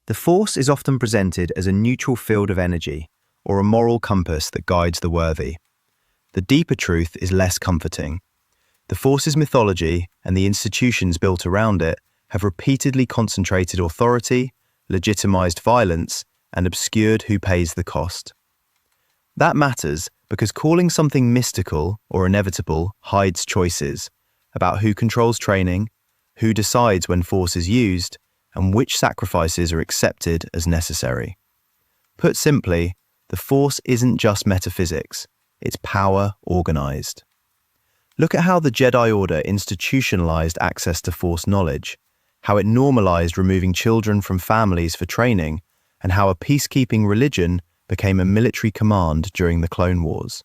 The Force is often presented as a neutral field of energy, or a moral compass that guides the worthy. The deeper truth is less comforting. The Force's mythology and the institutions built around it have repeatedly concentrated authority, legitimized violence, and obscured who pays the cost. That matters because calling something mystical or inevitable hides choices about who controls training, who decides when Force is used, and which sacrifices are accepted as necessary. Put simply, the Force isn't just metaphysics, it's power organized. Look at how the Jedi Order institutionalized access to Force knowledge, how it normalized removing children from families for training, and how a peacekeeping religion became a military command during the Clone Wars.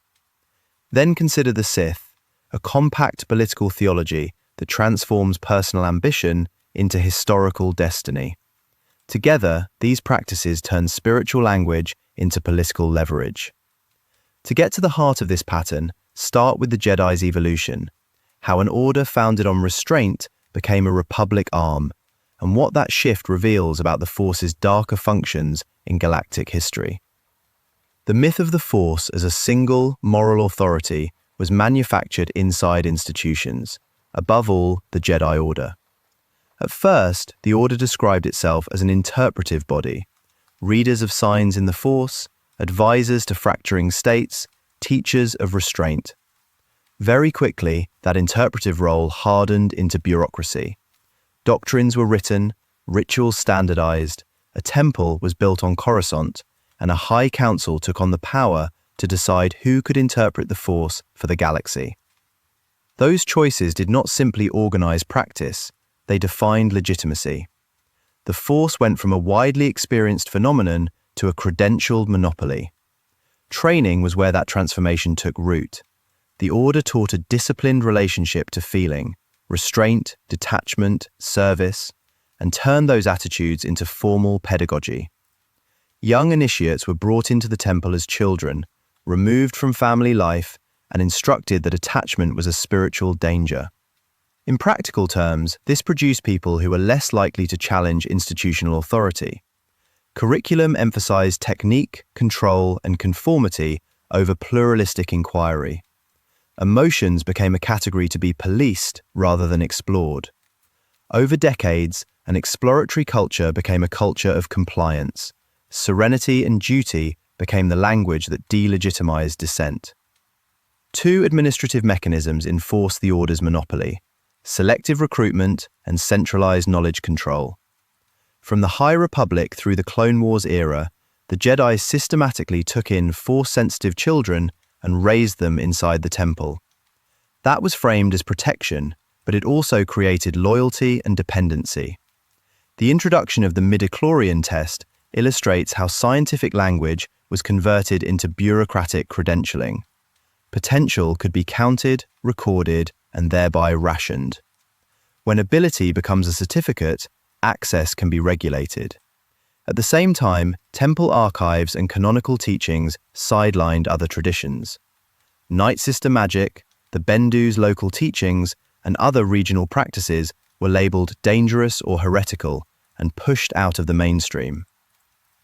Then consider the Sith, a compact political theology that transforms personal ambition into historical destiny. Together, these practices turn spiritual language into political leverage. To get to the heart of this pattern, start with the Jedi's evolution, how an order founded on restraint became a republic arm, and what that shift reveals about the Force's darker functions in galactic history. The myth of the Force as a single, moral authority was manufactured inside institutions, above all, the Jedi Order. At first, the Order described itself as an interpretive body, readers of signs in the Force, advisors to fracturing states, teachers of restraint. Very quickly, that interpretive role hardened into bureaucracy. Doctrines were written, rituals standardized, a temple was built on Coruscant, and a high council took on the power to decide who could interpret the Force for the galaxy. Those choices did not simply organize practice, they defined legitimacy. The Force went from a widely experienced phenomenon to a credentialed monopoly. Training was where that transformation took root. The Order taught a disciplined relationship to feeling, restraint, detachment, service, and turned those attitudes into formal pedagogy. Young initiates were brought into the temple as children, removed from family life, and instructed that attachment was a spiritual danger. In practical terms, this produced people who were less likely to challenge institutional authority. Curriculum emphasized technique, control, and conformity over pluralistic inquiry. Emotions became a category to be policed rather than explored. Over decades, an exploratory culture became a culture of compliance. Serenity and duty became the language that delegitimized dissent. Two administrative mechanisms enforced the Order's monopoly: selective recruitment and centralized knowledge control. From the High Republic through the Clone Wars era, the Jedi systematically took in Force-sensitive children and raised them inside the temple. That was framed as protection, but it also created loyalty and dependency. The introduction of the midichlorian test illustrates how scientific language was converted into bureaucratic credentialing. Potential could be counted, recorded, and thereby rationed. When ability becomes a certificate, access can be regulated. At the same time, temple archives and canonical teachings sidelined other traditions. Night Sister magic, the Bendu's local teachings, and other regional practices were labeled dangerous or heretical and pushed out of the mainstream.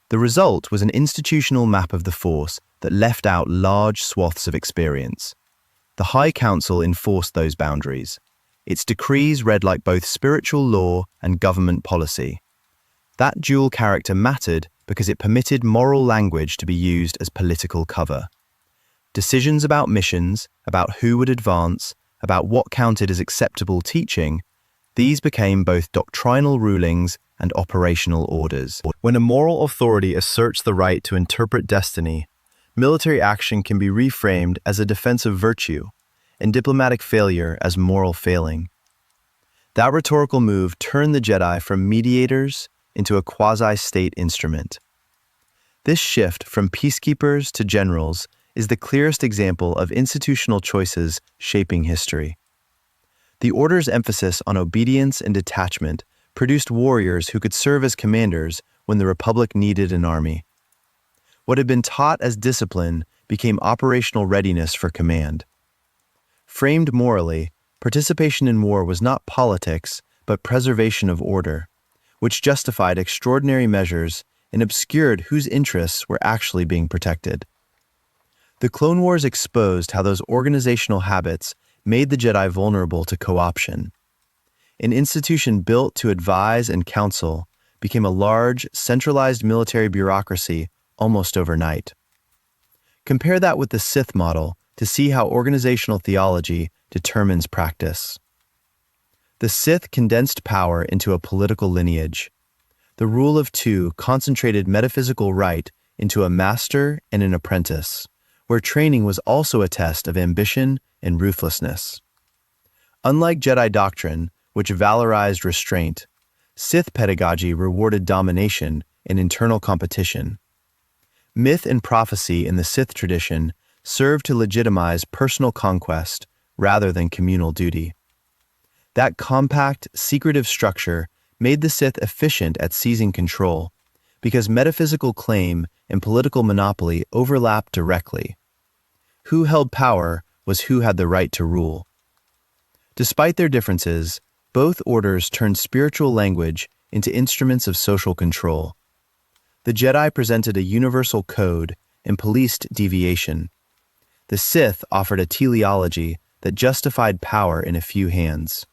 The result was an institutional map of the Force that left out large swaths of experience. The High Council enforced those boundaries. Its decrees read like both spiritual law and government policy. That dual character mattered because it permitted moral language to be used as political cover. Decisions about missions, about who would advance, about what counted as acceptable teaching, these became both doctrinal rulings and operational orders. When a moral authority asserts the right to interpret destiny, military action can be reframed as a defensive virtue, and diplomatic failure as moral failing. That rhetorical move turned the Jedi from mediators into a quasi-state instrument. This shift from peacekeepers to generals is the clearest example of institutional choices shaping history. The Order's emphasis on obedience and detachment produced warriors who could serve as commanders when the Republic needed an army. What had been taught as discipline became operational readiness for command. Framed morally, participation in war was not politics, but preservation of order. which justified extraordinary measures and obscured whose interests were actually being protected. The Clone Wars exposed how those organizational habits made the Jedi vulnerable to co-option. An institution built to advise and counsel became a large, centralized military bureaucracy almost overnight. Compare that with the Sith model to see how organizational theology determines practice. The Sith condensed power into a political lineage. The rule of two concentrated metaphysical right into a master and an apprentice, where training was also a test of ambition and ruthlessness. Unlike Jedi doctrine, which valorized restraint, Sith pedagogy rewarded domination and internal competition. Myth and prophecy in the Sith tradition served to legitimize personal conquest rather than communal duty. That compact, secretive structure made the Sith efficient at seizing control, because metaphysical claim and political monopoly overlapped directly. Who held power was who had the right to rule. Despite their differences, both orders turned spiritual language into instruments of social control. The Jedi presented a universal code and policed deviation. The Sith offered a teleology that justified power in a few hands.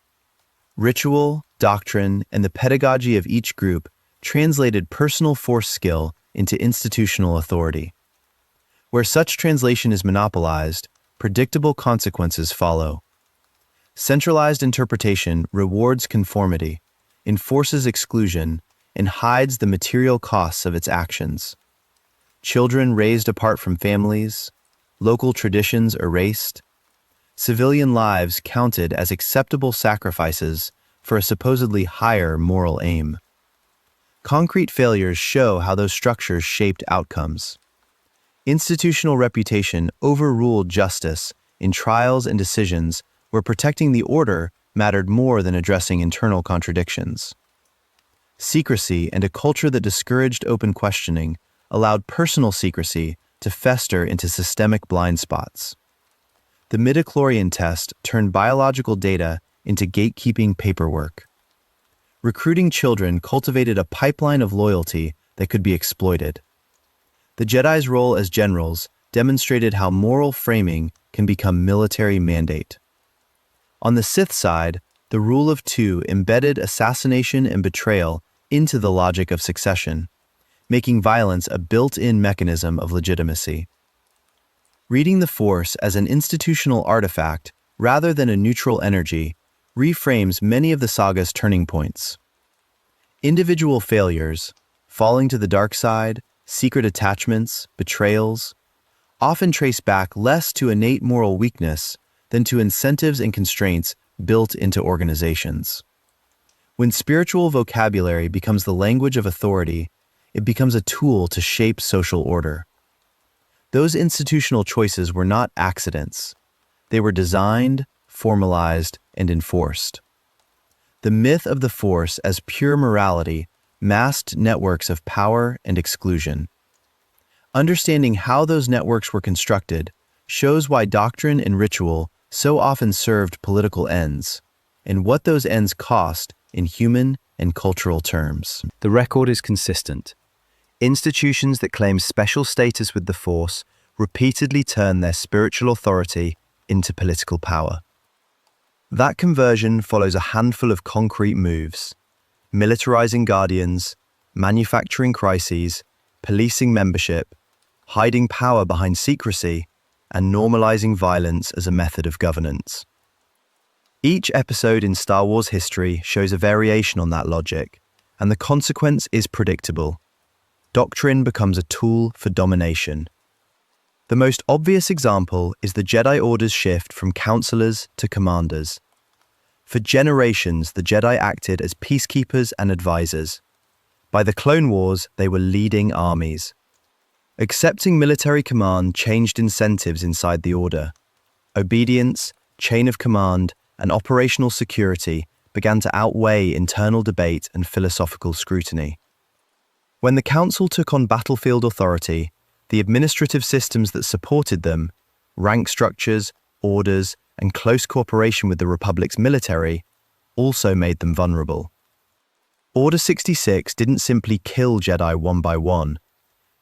Ritual, doctrine, and the pedagogy of each group translated personal force skill into institutional authority. Where such translation is monopolized, predictable consequences follow. Centralized interpretation rewards conformity, enforces exclusion, and hides the material costs of its actions. Children raised apart from families, local traditions erased, civilian lives counted as acceptable sacrifices for a supposedly higher moral aim. Concrete failures show how those structures shaped outcomes. Institutional reputation overruled justice in trials and decisions where protecting the order mattered more than addressing internal contradictions. Secrecy and a culture that discouraged open questioning allowed personal secrecy to fester into systemic blind spots. The midichlorian test turned biological data into gatekeeping paperwork. Recruiting children cultivated a pipeline of loyalty that could be exploited. The Jedi's role as generals demonstrated how moral framing can become military mandate. On the Sith side, the rule of two embedded assassination and betrayal into the logic of succession, making violence a built-in mechanism of legitimacy. Reading the Force as an institutional artifact rather than a neutral energy reframes many of the saga's turning points. Individual failures, falling to the dark side, secret attachments, betrayals, often trace back less to innate moral weakness than to incentives and constraints built into organizations. When spiritual vocabulary becomes the language of authority, it becomes a tool to shape social order. Those institutional choices were not accidents. They were designed, formalized, and enforced. The myth of the Force as pure morality masked networks of power and exclusion. Understanding how those networks were constructed shows why doctrine and ritual so often served political ends, and what those ends cost in human and cultural terms. The record is consistent. Institutions that claim special status with the Force repeatedly turn their spiritual authority into political power. That conversion follows a handful of concrete moves: militarizing guardians, manufacturing crises, policing membership, hiding power behind secrecy, and normalizing violence as a method of governance. Each episode in Star Wars history shows a variation on that logic, and the consequence is predictable. Doctrine becomes a tool for domination. The most obvious example is the Jedi Order's shift from counselors to commanders. For generations, the Jedi acted as peacekeepers and advisors. By the Clone Wars, they were leading armies. Accepting military command changed incentives inside the Order. Obedience, chain of command, and operational security began to outweigh internal debate and philosophical scrutiny. When the Council took on battlefield authority, the administrative systems that supported them, rank structures, orders, and close cooperation with the Republic's military, also made them vulnerable. Order 66 didn't simply kill Jedi one by one.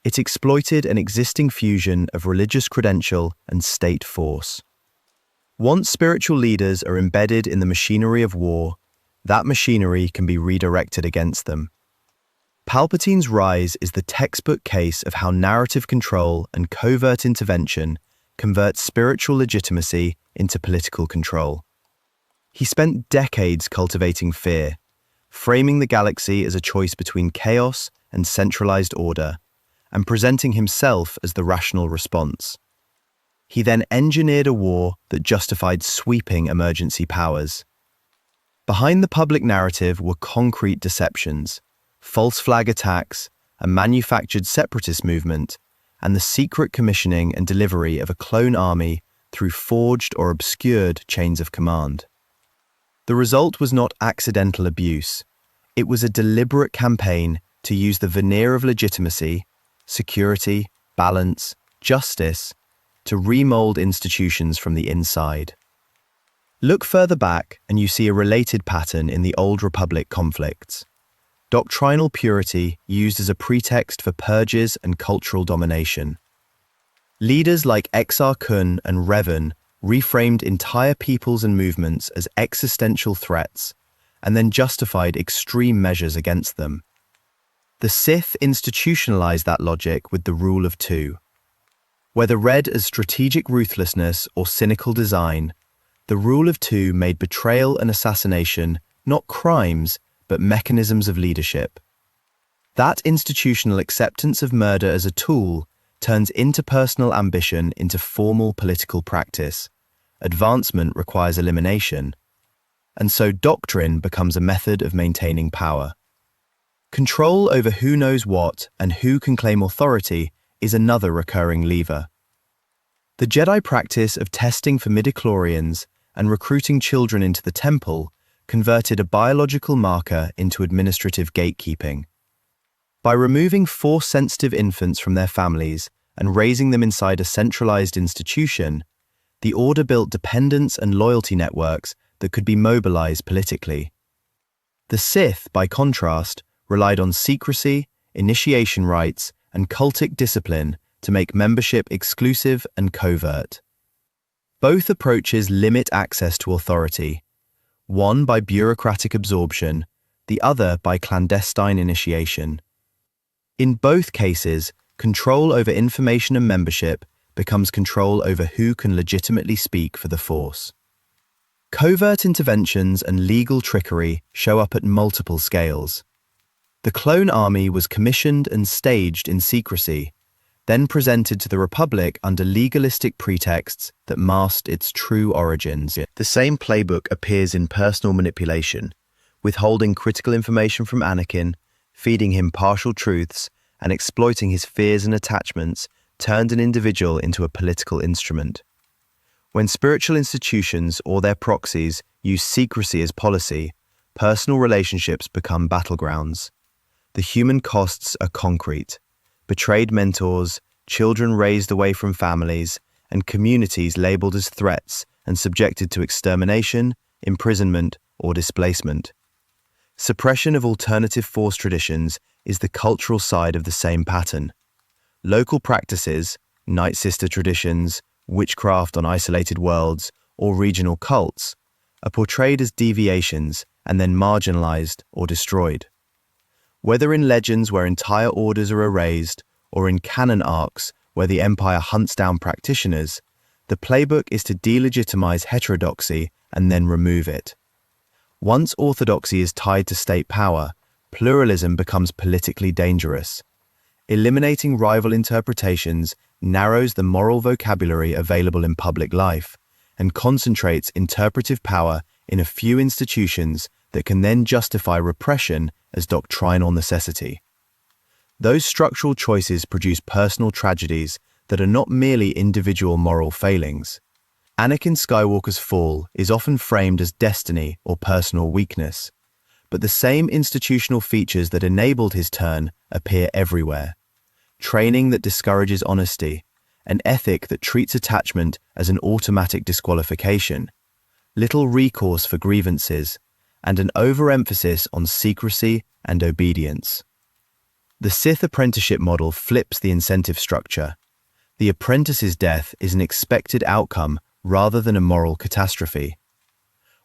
It exploited an existing fusion of religious credential and state force. Once spiritual leaders are embedded in the machinery of war, that machinery can be redirected against them. Palpatine's rise is the textbook case of how narrative control and covert intervention convert spiritual legitimacy into political control. He spent decades cultivating fear, framing the galaxy as a choice between chaos and centralized order, and presenting himself as the rational response. He then engineered a war that justified sweeping emergency powers. Behind the public narrative were concrete deceptions, false flag attacks, a manufactured separatist movement, and the secret commissioning and delivery of a clone army through forged or obscured chains of command. The result was not accidental abuse. It was a deliberate campaign to use the veneer of legitimacy, security, balance, justice, to remold institutions from the inside. Look further back and you see a related pattern in the Old Republic conflicts. Doctrinal purity used as a pretext for purges and cultural domination. Leaders like Exar Kun and Revan reframed entire peoples and movements as existential threats, and then justified extreme measures against them. The Sith institutionalized that logic with the rule of two. Whether read as strategic ruthlessness or cynical design, the rule of two made betrayal and assassination not crimes, but mechanisms of leadership. That institutional acceptance of murder as a tool turns interpersonal ambition into formal political practice. Advancement requires elimination, and so doctrine becomes a method of maintaining power. Control over who knows what and who can claim authority is another recurring lever. The Jedi practice of testing for midichlorians and recruiting children into the temple converted a biological marker into administrative gatekeeping. By removing Force-sensitive infants from their families and raising them inside a centralized institution, the Order built dependence and loyalty networks that could be mobilized politically. The Sith, by contrast, relied on secrecy, initiation rites, and cultic discipline to make membership exclusive and covert. Both approaches limit access to authority, one by bureaucratic absorption, the other by clandestine initiation. In both cases, control over information and membership becomes control over who can legitimately speak for the Force. Covert interventions and legal trickery show up at multiple scales. The clone army was commissioned and staged in secrecy, then presented to the Republic under legalistic pretexts that masked its true origins. The same playbook appears in personal manipulation, withholding critical information from Anakin, feeding him partial truths, and exploiting his fears and attachments turned an individual into a political instrument. When spiritual institutions or their proxies use secrecy as policy, personal relationships become battlegrounds. The human costs are concrete: betrayed mentors, children raised away from families, and communities labeled as threats and subjected to extermination, imprisonment, or displacement. Suppression of alternative Force traditions is the cultural side of the same pattern. Local practices, Night Sister traditions, witchcraft on isolated worlds, or regional cults, are portrayed as deviations and then marginalized or destroyed. Whether in legends where entire orders are erased, or in canon arcs where the Empire hunts down practitioners, the playbook is to delegitimize heterodoxy and then remove it. Once orthodoxy is tied to state power, pluralism becomes politically dangerous. Eliminating rival interpretations narrows the moral vocabulary available in public life and concentrates interpretive power in a few institutions that can then justify repression as doctrinal necessity. Those structural choices produce personal tragedies that are not merely individual moral failings. Anakin Skywalker's fall is often framed as destiny or personal weakness, but the same institutional features that enabled his turn appear everywhere. Training that discourages honesty, an ethic that treats attachment as an automatic disqualification, little recourse for grievances, and an overemphasis on secrecy and obedience. The Sith apprenticeship model flips the incentive structure. The apprentice's death is an expected outcome rather than a moral catastrophe.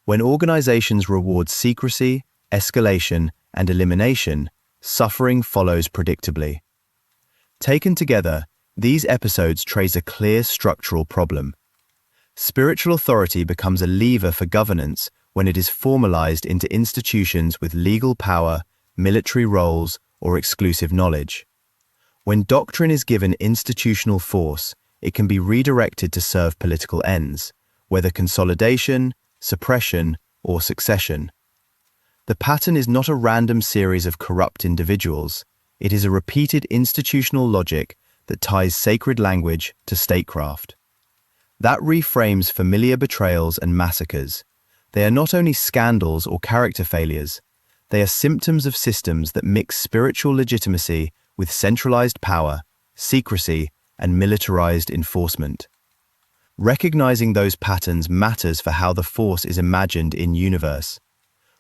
When organizations reward secrecy, escalation, and elimination, suffering follows predictably. Taken together, these episodes trace a clear structural problem. Spiritual authority becomes a lever for governance when it is formalized into institutions with legal power, military roles, or exclusive knowledge. When doctrine is given institutional force, it can be redirected to serve political ends, whether consolidation, suppression, or succession. The pattern is not a random series of corrupt individuals. It is a repeated institutional logic that ties sacred language to statecraft. That reframes familiar betrayals and massacres. They are not only scandals or character failures, they are symptoms of systems that mix spiritual legitimacy with centralized power, secrecy, and militarized enforcement. Recognizing those patterns matters for how the Force is imagined in universe.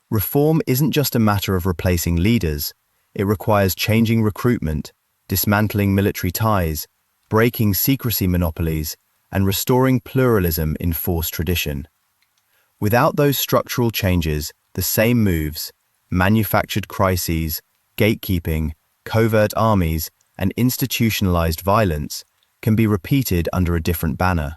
Reform isn't just a matter of replacing leaders. It requires changing recruitment, dismantling military ties, breaking secrecy monopolies, and restoring pluralism in Force tradition. Without those structural changes, the same moves, manufactured crises, gatekeeping, covert armies, and institutionalized violence, can be repeated under a different banner.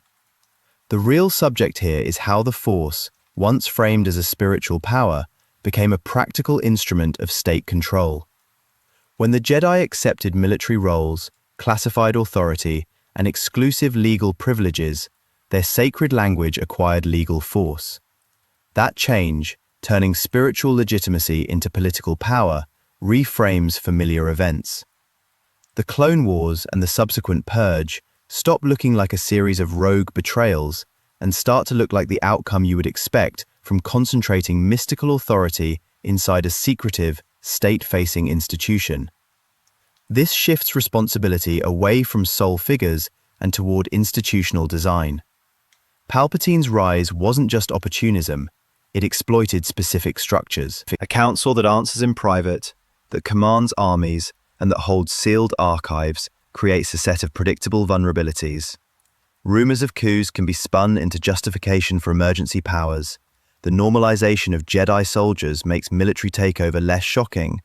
The real subject here is how the Force, once framed as a spiritual power, became a practical instrument of state control. When the Jedi accepted military roles, classified authority, and exclusive legal privileges, their sacred language acquired legal force. That change, turning spiritual legitimacy into political power, reframes familiar events. The Clone Wars and the subsequent Purge stop looking like a series of rogue betrayals and start to look like the outcome you would expect from concentrating mystical authority inside a secretive, state-facing institution. This shifts responsibility away from sole figures and toward institutional design. Palpatine's rise wasn't just opportunism, it exploited specific structures. A council that answers in private, that commands armies, and that holds sealed archives creates a set of predictable vulnerabilities. Rumors of coups can be spun into justification for emergency powers. The normalization of Jedi soldiers makes military takeover less shocking,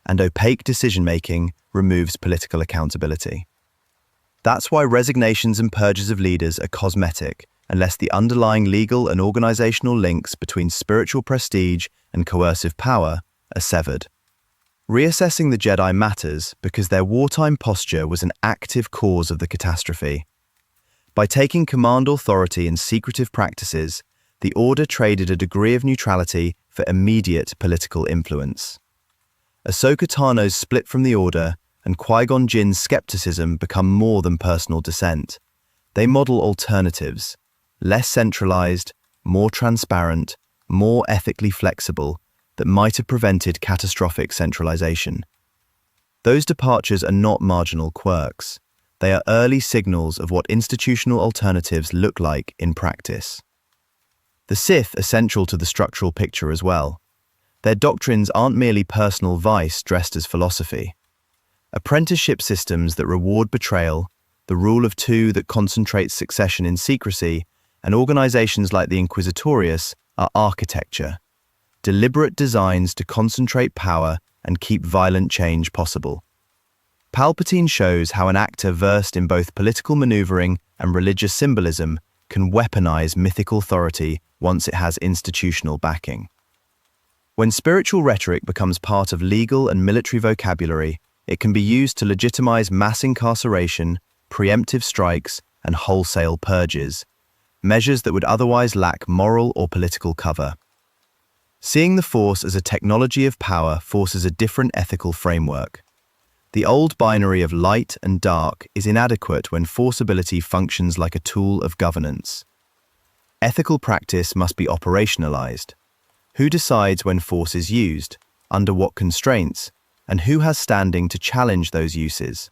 and opaque decision-making removes political accountability. That's why resignations and purges of leaders are cosmetic, unless the underlying legal and organizational links between spiritual prestige and coercive power are severed. Reassessing the Jedi matters because their wartime posture was an active cause of the catastrophe. By taking command authority in secretive practices, the Order traded a degree of neutrality for immediate political influence. Ahsoka Tano's split from the Order and Qui-Gon Jinn's skepticism become more than personal dissent. They model alternatives, less centralized, more transparent, more ethically flexible, that might have prevented catastrophic centralization. Those departures are not marginal quirks. They are early signals of what institutional alternatives look like in practice. The Sith are central to the structural picture as well. Their doctrines aren't merely personal vice dressed as philosophy. Apprenticeship systems that reward betrayal, the rule of two that concentrates succession in secrecy, and organizations like the Inquisitorius are architecture, deliberate designs to concentrate power and keep violent change possible. Palpatine shows how an actor versed in both political maneuvering and religious symbolism can weaponize mythical authority once it has institutional backing. When spiritual rhetoric becomes part of legal and military vocabulary, it can be used to legitimize mass incarceration, preemptive strikes, and wholesale purges, measures that would otherwise lack moral or political cover. Seeing the Force as a technology of power forces a different ethical framework. The old binary of light and dark is inadequate when forceability functions like a tool of governance. Ethical practice must be operationalized. Who decides when force is used, under what constraints, and who has standing to challenge those uses?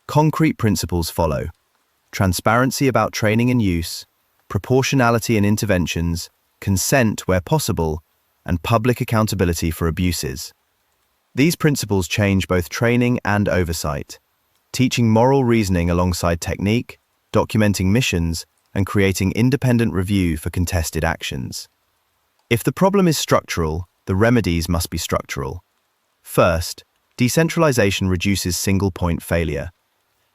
Concrete principles follow: transparency about training and use, proportionality in interventions, consent where possible, and public accountability for abuses. These principles change both training and oversight, teaching moral reasoning alongside technique, documenting missions, and creating independent review for contested actions. If the problem is structural, the remedies must be structural. First, decentralization reduces single-point failure.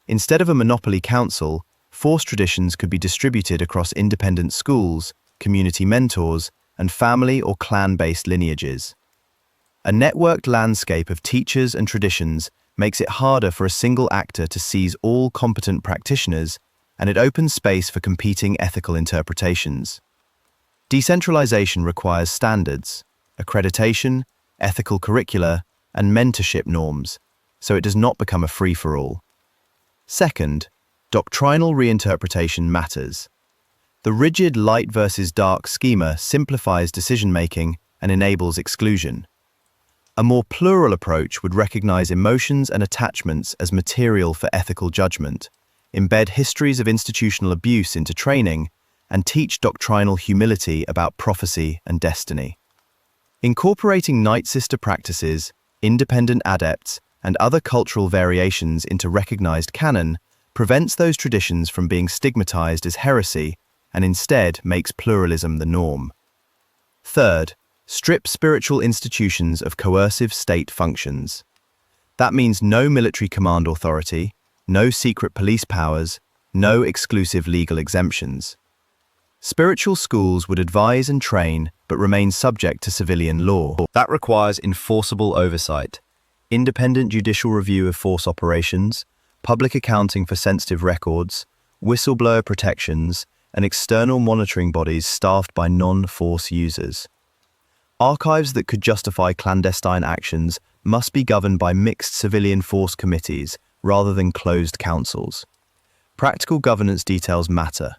Instead of a monopoly council, force traditions could be distributed across independent schools, community mentors, and family or clan-based lineages. A networked landscape of teachers and traditions makes it harder for a single actor to seize all competent practitioners, and it opens space for competing ethical interpretations. Decentralization requires standards, accreditation, ethical curricula, and mentorship norms, so it does not become a free-for-all. Second, doctrinal reinterpretation matters. The rigid light versus dark schema simplifies decision-making and enables exclusion. A more plural approach would recognize emotions and attachments as material for ethical judgment, embed histories of institutional abuse into training, and teach doctrinal humility about prophecy and destiny. Incorporating Night Sister practices, independent adepts, and other cultural variations into recognized canon prevents those traditions from being stigmatized as heresy and instead makes pluralism the norm. Third, strip spiritual institutions of coercive state functions. That means no military command authority, no secret police powers, no exclusive legal exemptions. Spiritual schools would advise and train, but remain subject to civilian law. That requires enforceable oversight, independent judicial review of force operations, public accounting for sensitive records, whistleblower protections, and external monitoring bodies staffed by non-force users. Archives that could justify clandestine actions must be governed by mixed civilian force committees rather than closed councils. Practical governance details matter.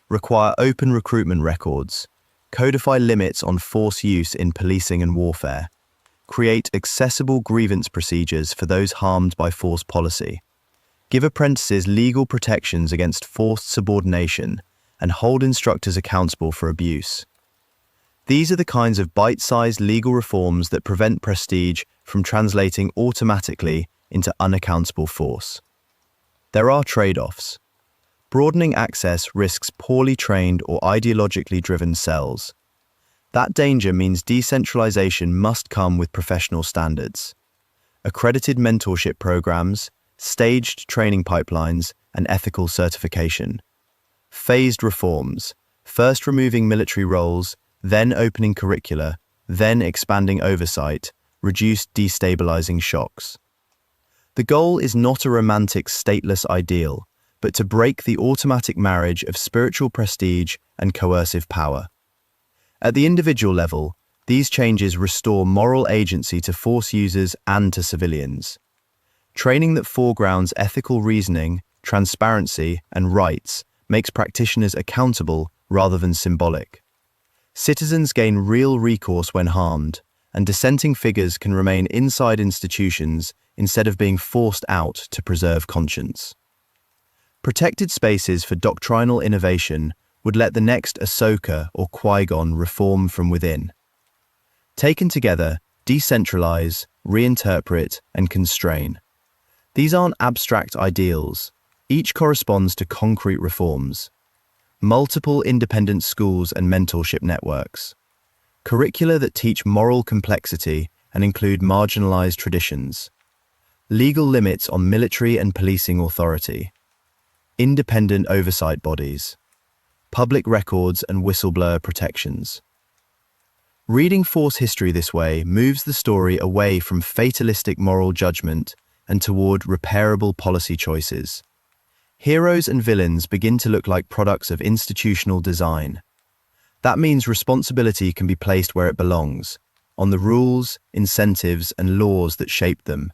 Require open recruitment records. Codify limits on force use in policing and warfare. Create accessible grievance procedures for those harmed by force policy. Give apprentices legal protections against forced subordination and hold instructors accountable for abuse. These are the kinds of bite-sized legal reforms that prevent prestige from translating automatically into unaccountable force. There are trade-offs. Broadening access risks poorly trained or ideologically driven cells. That danger means decentralization must come with professional standards. Accredited mentorship programs, staged training pipelines, and ethical certification. Phased reforms, first removing military roles, then opening curricula, then expanding oversight, reduce destabilizing shocks. The goal is not a romantic stateless ideal, but to break the automatic marriage of spiritual prestige and coercive power. At the individual level, these changes restore moral agency to force users and to civilians. Training that foregrounds ethical reasoning, transparency, and rights makes practitioners accountable rather than symbolic. Citizens gain real recourse when harmed, and dissenting figures can remain inside institutions instead of being forced out to preserve conscience. Protected spaces for doctrinal innovation would let the next Ahsoka or Qui-Gon reform from within. Taken together, decentralize, reinterpret, and constrain. These aren't abstract ideals. Each corresponds to concrete reforms. Multiple independent schools and mentorship networks. Curricula that teach moral complexity and include marginalized traditions. Legal limits on military and policing authority. Independent oversight bodies. Public records and whistleblower protections. Reading Force history this way moves the story away from fatalistic moral judgment and toward repairable policy choices. Heroes and villains begin to look like products of institutional design. That means responsibility can be placed where it belongs, on the rules, incentives, and laws that shape them,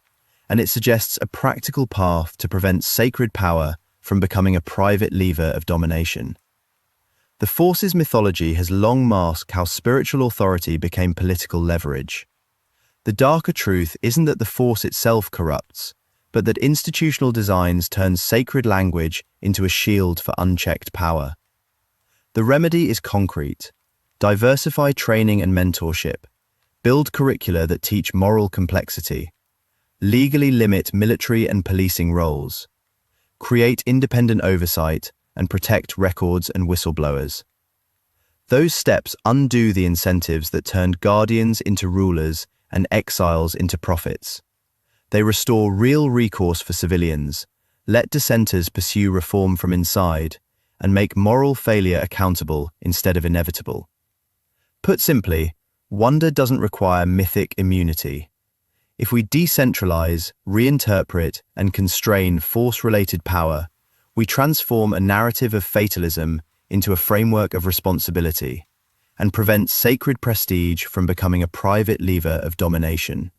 and it suggests a practical path to prevent sacred power from becoming a private lever of domination. The Force's mythology has long masked how spiritual authority became political leverage. The darker truth isn't that the Force itself corrupts, but that institutional designs turn sacred language into a shield for unchecked power. The remedy is concrete. Diversify training and mentorship. Build curricula that teach moral complexity. Legally limit military and policing roles. Create independent oversight and protect records and whistleblowers. Those steps undo the incentives that turned guardians into rulers and exiles into prophets. They restore real recourse for civilians, let dissenters pursue reform from inside, and make moral failure accountable instead of inevitable. Put simply, wonder doesn't require mythic immunity. If we decentralize, reinterpret, and constrain force-related power, we transform a narrative of fatalism into a framework of responsibility, and prevent sacred prestige from becoming a private lever of domination.